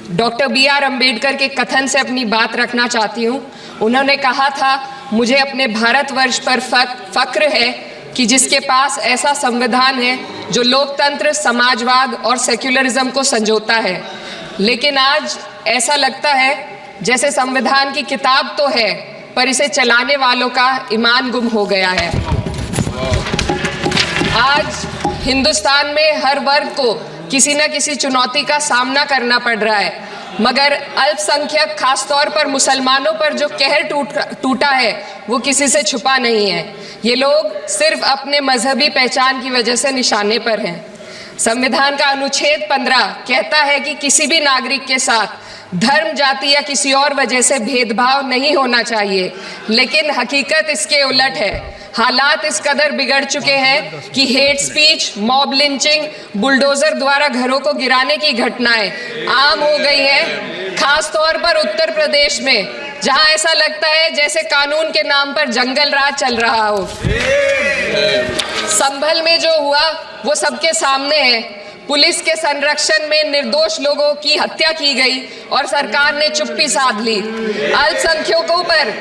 Doctor B.R. Ambedkar के कथन से अपनी बात रखना चाहती हूँ। उन्होंने कहा था, मुझे अपने भारतवर्ष पर फक्र है कि जिसके पास ऐसा संविधान है जो लोकतंत्र, समाजवाद और सेक्युलरिज्म को संजोता है। लेकिन आज ऐसा लगता है जैसे संविधान की किताब तो है, पर इसे चलाने वालों का ईमान गुम हो गया है। आज हिंदुस्तान में हर वर्ग को किसी न किसी चुनौती का सामना करना पड़ रहा है, मगर अल्पसंख्यक, खासतौर पर मुसलमानों पर जो कहर टूटा है वो किसी से छुपा नहीं है। ये लोग सिर्फ अपने मजहबी पहचान की वजह से निशाने पर हैं। संविधान का अनुच्छेद 15 कहता है कि किसी भी नागरिक के साथ धर्म, जाति या किसी और वजह से भेदभाव नहीं होना चाहिए, लेकिन हकीकत इसके उलट है। हालात इस कदर बिगड़ चुके हैं कि hate speech, mob lynching, bulldozer द्वारा घरों को गिराने की घटनाएं आम हो गई हैं, खास तौर पर उत्तर प्रदेश में, जहां ऐसा लगता है जैसे कानून के नाम पर जंगल राज चल रहा हो। संभल में जो हुआ वो सबके सामने है। पुलिस के संरक्षण में निर्दोष लोगों की हत्या की गई और सरकार ने चुप्पी साध ली। अल्पसंख्यकों पर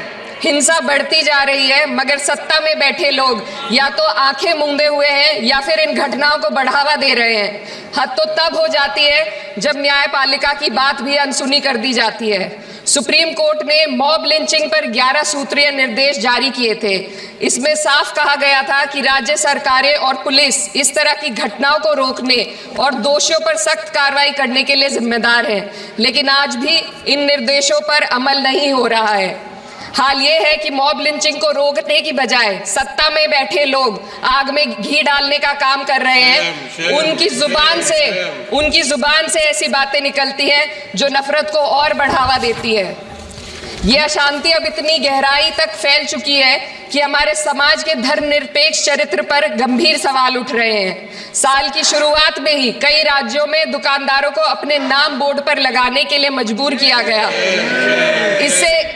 हिंसा बढ़ती जा रही है, मगर सत्ता में बैठे लोग या तो आंखें मूंदे हुए हैं या फिर इन घटनाओं को बढ़ावा दे रहे हैं। हद तो तब हो जाती है जब न्यायपालिका की बात भी अनसुनी कर दी जाती है। सुप्रीम कोर्ट ने मॉब लिंचिंग पर 11 सूत्रीय निर्देश जारी किए थे। इसमें साफ कहा गया था कि राज्य सरकारें और पुलिस इस तरह की घटनाओं को रोकने और दोषियों पर सख्त कार्रवाई करने के लिए जिम्मेदार हैं, लेकिन आज भी इन निर्देशों पर अमल नहीं हो रहा है। हाल ये है कि मॉब लिंचिंग को रोकने की बजाय सत्ता में बैठे लोग आग में घी डालने का काम कर रहे हैं। उनकी जुबान से ऐसी बातें निकलती हैं जो नफरत को और बढ़ावा देती है। ये अशांति अब इतनी गहराई तक फैल चुकी है कि हमारे समाज के धर्मनिरपेक्ष चरित्र पर गंभीर सवाल उठ रहे हैं। साल की शुरुआत में ही कई राज्यों में दुकानदारों को अपने नाम बोर्ड पर लगाने के लिए मजबूर किया गया।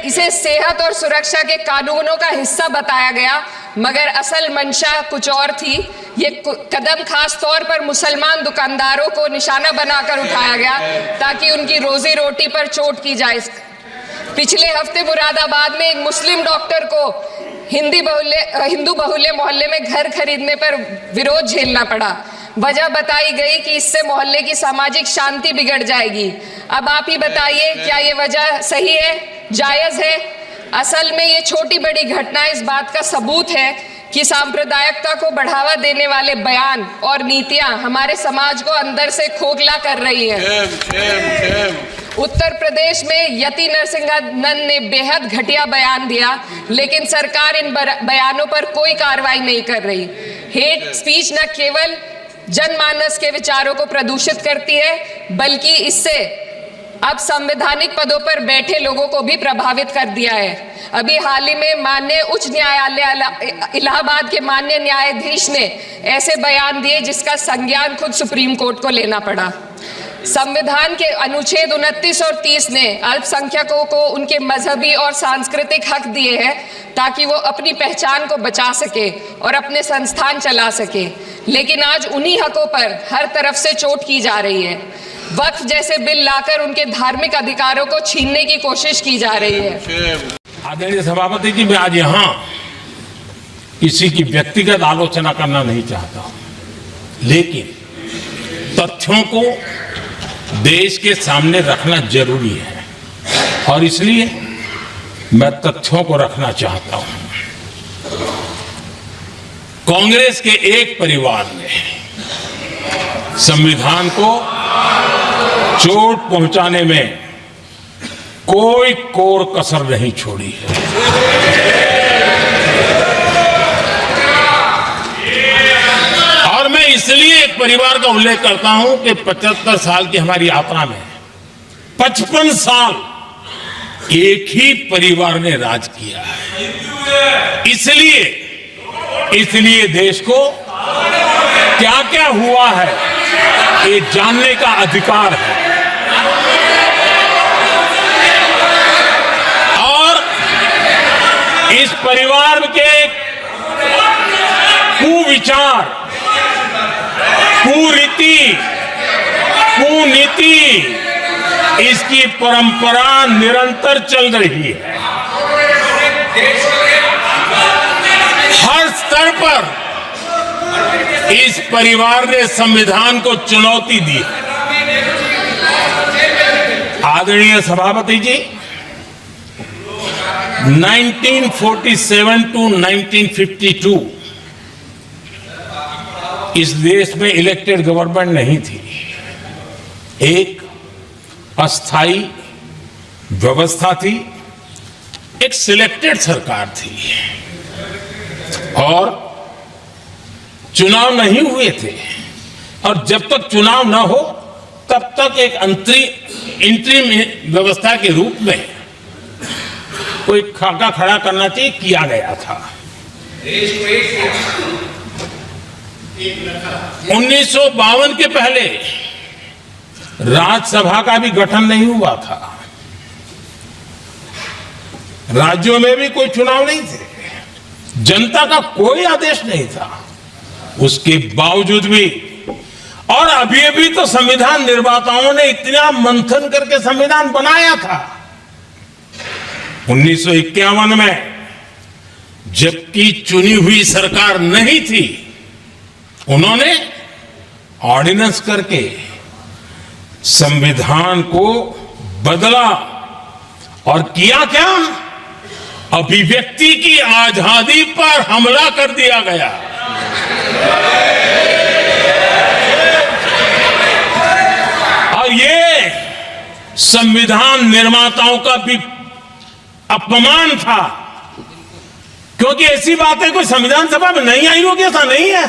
इसे सेहत और सुरक्षा के कानूनों का हिस्सा बताया गया, मगर असल मंशा कुछ और थी। ये कदम खास तौर पर मुसलमान दुकानदारों को निशाना बनाकर उठाया गया ताकि उनकी रोजी रोटी पर चोट की जाए। पिछले हफ्ते मुरादाबाद में एक मुस्लिम डॉक्टर को हिंदू बहुल्य मोहल्ले में घर खरीदने पर विरोध झेलना पड़ा। वजह बताई गई कि इससे मोहल्ले की सामाजिक शांति बिगड़ जाएगी। अब आप ही बताइए, क्या ये वजह सही है, जायज है? असल में ये छोटी बड़ी घटनाएं इस बात का सबूत है कि सांप्रदायिकता को बढ़ावा देने वाले बयान और नीतियां हमारे समाज को अंदर से खोखला कर रही है। उत्तर प्रदेश में यति नरसिंहानंद ने बेहद घटिया बयान दिया, लेकिन सरकार इन बयानों पर कोई कार्रवाई नहीं कर रही। हेट स्पीच न केवल जनमानस के विचारों को प्रदूषित करती है, बल्कि इससे अब संवैधानिक पदों पर बैठे लोगों को भी प्रभावित कर दिया है। अभी हाल ही में माननीय उच्च न्यायालय इलाहाबाद के माननीय न्यायाधीश ने ऐसे बयान दिए जिसका संज्ञान खुद सुप्रीम कोर्ट को लेना पड़ा। संविधान के अनुच्छेद 29 और 30 ने अल्पसंख्यकों को उनके मजहबी और सांस्कृतिक हक दिए हैं ताकि वो अपनी पहचान को बचा सके और अपने संस्थान चला सके, लेकिन आज उन्हीं हकों पर हर तरफ से चोट की जा रही है। वक्फ जैसे बिल लाकर उनके धार्मिक अधिकारों को छीनने की कोशिश की जा रही है। आदरणीय सभापति जी, मैं आज यहाँ किसी की व्यक्तिगत आलोचना करना नहीं चाहता, लेकिन तथ्यों को देश के सामने रखना जरूरी है और इसलिए मैं तथ्यों को रखना चाहता हूं। कांग्रेस के एक परिवार ने संविधान को चोट पहुंचाने में कोई कोर कसर नहीं छोड़ी है। और मैं इसलिए एक परिवार का उल्लेख करता हूं कि 75 साल की हमारी यात्रा में 55 साल एक ही परिवार ने राज किया है। इसलिए देश को क्या क्या हुआ है ये जानने का अधिकार है और इस परिवार के कुविचार, कुरीति, कुनीति इसकी परंपरा निरंतर चल रही है। हर स्तर पर इस परिवार ने संविधान को चुनौती दी। आदरणीय सभापति जी, 1947 टू 1952 इस देश में इलेक्टेड गवर्नमेंट नहीं थी। एक अस्थाई व्यवस्था थी, एक सिलेक्टेड सरकार थी और चुनाव नहीं हुए थे। और जब तक चुनाव न हो तब तक एक इंटरिम व्यवस्था के रूप में कोई खाका खड़ा करना चाहिए, किया गया था। 1952 के पहले राज्यसभा का भी गठन नहीं हुआ था, राज्यों में भी कोई चुनाव नहीं थे, जनता का कोई आदेश नहीं था। उसके बावजूद भी, और अभी तो संविधान निर्माताओं ने इतना मंथन करके संविधान बनाया था। 1951 में जबकि चुनी हुई सरकार नहीं थी, उन्होंने ऑर्डिनेंस करके संविधान को बदला और किया क्या? अभिव्यक्ति की आजादी पर हमला कर दिया गया। और ये संविधान निर्माताओं का भी अपमान था, क्योंकि ऐसी बातें कोई संविधान सभा में नहीं आई होगी, ऐसा नहीं है,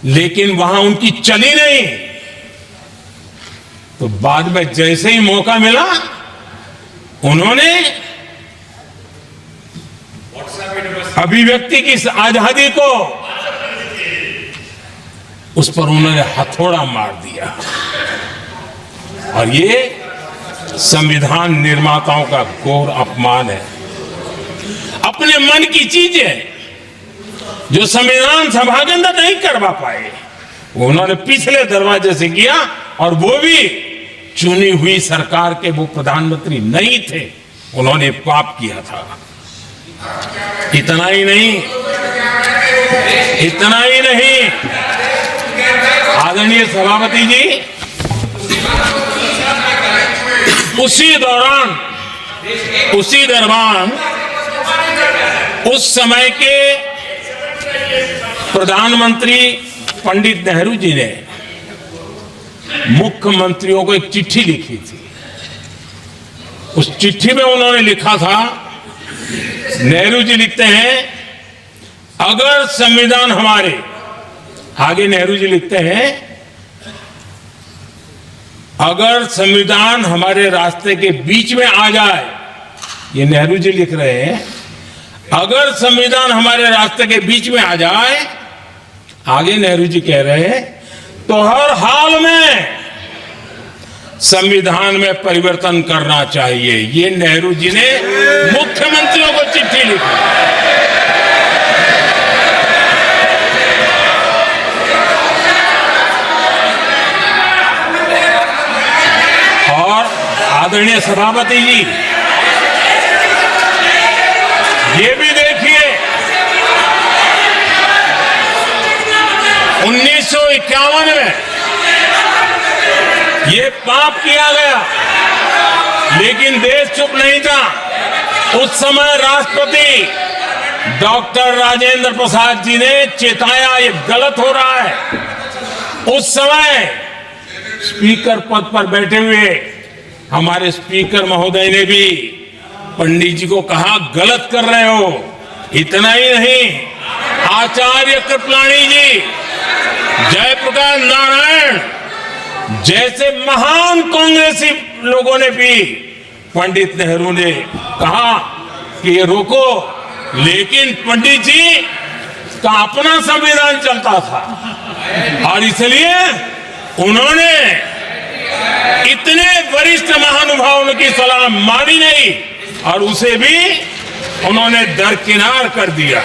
लेकिन वहां उनकी चली नहीं। तो बाद में जैसे ही मौका मिला, उन्होंने अभिव्यक्ति की आजादी को, उस पर उन्होंने हथौड़ा मार दिया। और ये संविधान निर्माताओं का घोर अपमान है। अपने मन की चीजें जो संविधान सभा के अंदर नहीं करवा पाए, उन्होंने पिछले दरवाजे से किया, और वो भी चुनी हुई सरकार के वो प्रधानमंत्री नहीं थे, उन्होंने पाप किया था। इतना ही नहीं, आदरणीय सभापति जी, उसी दौरान उस समय के प्रधानमंत्री पंडित नेहरू जी ने मुख्यमंत्रियों को एक चिट्ठी लिखी थी। उस चिट्ठी में उन्होंने लिखा था, नेहरू जी लिखते हैं, अगर संविधान हमारे, आगे नेहरू जी लिखते हैं, अगर संविधान हमारे रास्ते के बीच में आ जाए, ये नेहरू जी लिख रहे हैं, अगर संविधान हमारे रास्ते के बीच में आ जाए, आगे नेहरू जी कह रहे हैं, तो हर हाल में संविधान में परिवर्तन करना चाहिए। ये नेहरू जी ने मुख्यमंत्रियों को चिट्ठी लिखी। और आदरणीय सभापति जी, ये भी देखिए, 1951 में ये पाप किया गया, लेकिन देश चुप नहीं था। उस समय राष्ट्रपति डॉक्टर राजेंद्र प्रसाद जी ने चेताया, ये गलत हो रहा है। उस समय स्पीकर पद पर बैठे हुए हमारे स्पीकर महोदय ने भी पंडित जी को कहा, गलत कर रहे हो। इतना ही नहीं, आचार्य कृपलानी जी, जयप्रकाश नारायण जैसे महान कांग्रेसी लोगों ने भी पंडित नेहरू ने कहा कि ये रोको, लेकिन पंडित जी का अपना संविधान चलता था और इसलिए उन्होंने इतने वरिष्ठ महानुभावों की सलाह मानी नहीं और उसे भी उन्होंने दरकिनार कर दिया।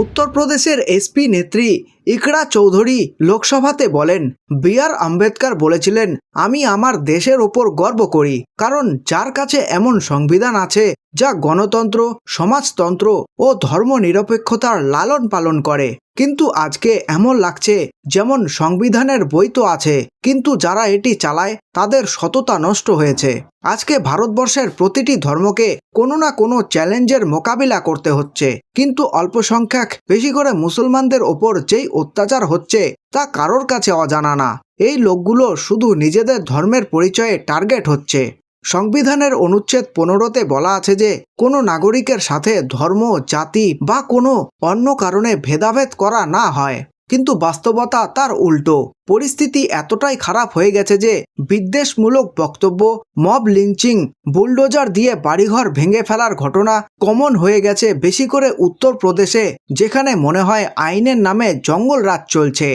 উত্তরপ্রদেশের এসপি নেত্রী ইকরা চৌধুরী লোকসভাতে বলেন, বি.আর. আম্বেদকর বলেছিলেন, আমি আমার দেশের ওপর গর্ব করি, কারণ যার কাছে এমন সংবিধান আছে যা গণতন্ত্র, সমাজতন্ত্র ও ধর্মনিরপেক্ষতার লালন পালন করে। কিন্তু আজকে এমন লাগছে যেমন সংবিধানের বই তো আছে, কিন্তু যারা এটি চালায় তাদের সততা নষ্ট হয়েছে। আজকে ভারতবর্ষের প্রতিটি ধর্মকে কোনো না কোনো চ্যালেঞ্জের মোকাবিলা করতে হচ্ছে, কিন্তু অল্পসংখ্যক বেশি করে মুসলমানদের ওপর যেই অত্যাচার হচ্ছে তা কারোর কাছে অজানা না। এই লোকগুলো শুধু নিজেদের ধর্মের পরিচয়ে টার্গেট হচ্ছে। সংবিধানের অনুচ্ছেদ 15-তে বলা আছে যে কোনো নাগরিকের সাথে ধর্ম, জাতি বা কোনো অন্য কারণে ভেদাভেদ করা না হয়, কিন্তু বাস্তবতা তার উল্টো। পরিস্থিতি এতটাই খারাপ হয়ে গেছে যে বিদ্বেষমূলক বক্তব্য, মব লিঞ্চিং, বুলডোজার দিয়ে বাড়িঘর ভেঙে ফেলার ঘটনা কমন হয়ে গেছে, বেশি করে উত্তরপ্রদেশে, যেখানে মনে হয় আইনের নামে জঙ্গল রাজ চলছে।